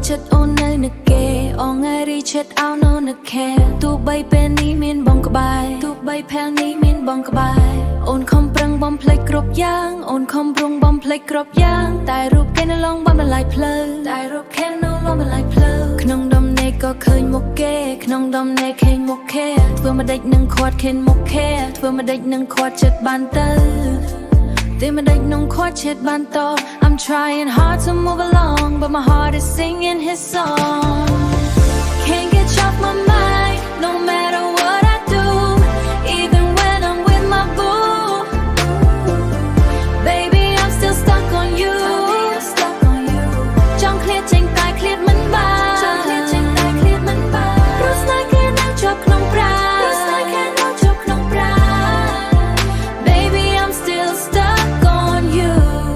chất ôn nơi nực kề ong ngay ri chất áo nô nực khe tu bay bên ní miên bong cả bài tu bay phèo ní miên bong cả bài ôn không prang bom play crop yang ôn không prung bom play crop yang tạiรูปแค่นั้นลองบอมละลายเพลอtạiรูปแค่นั้นลองละลายเพลอขนมดมในก็เคยมุกแก่ขนมดมในเคยมุกแค่เพื่อมาได้หนึ่งขวดเข็นมุกแค่เพื่อมาได้หนึ่งขวดจัดบานเตอThey my like no quartet banto I'm trying hard to move along But my heart is singing his song Can't get you off my mind No matter what I do Even when I'm with my boo Baby I'm still stuck on you Trong clear chênh tai clear mình baรู้สึกแค่นั่งจบขนมปลา Baby I'm still stuck on you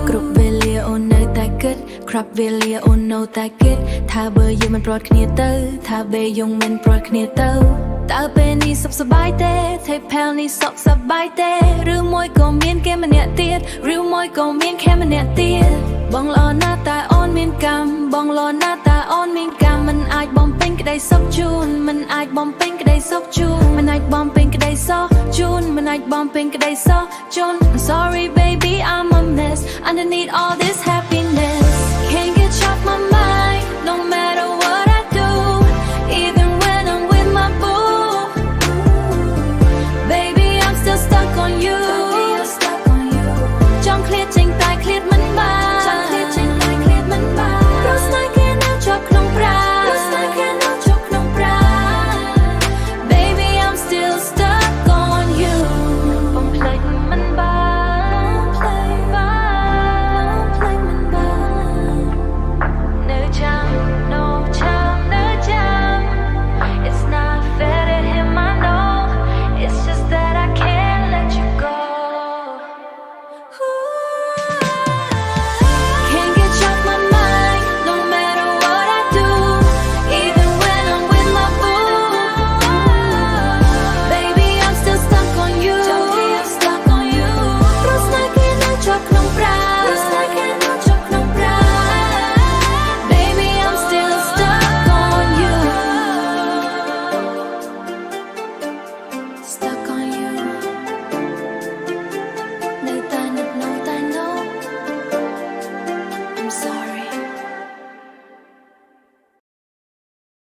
กรุบเวลีโอเนอแต่กึดครับเวลีโอโนแต่กึดถ้าเบอร์ยูมันปลอดเคลียร์เตอร์ถ้าเบยงมันปลอดเคลียร์เตอร์ตาเป็นนี่สับสบายเต้เทปแพลนี่สอบสบายเต้หรือมวยก็เมียนแค่มันเนี่ยเตียดหรือมวยก็เมียนแค่มันเนี่ยเตียดบองล้อหน้าตาอ่อนเมียนกำบองล้อหน้าตาอ่อนเมียนกำมันอาจบอมเป็นก็ได้ซอกจูนมันอาจบอมเป็นก็ได้ซอกจูนมันอาจบอมเป็นก็ได้ซอกจูนมันอาจบอมเป็นก็ได้ซอกจูน I'm sorry baby I'm a mess underneath all this happy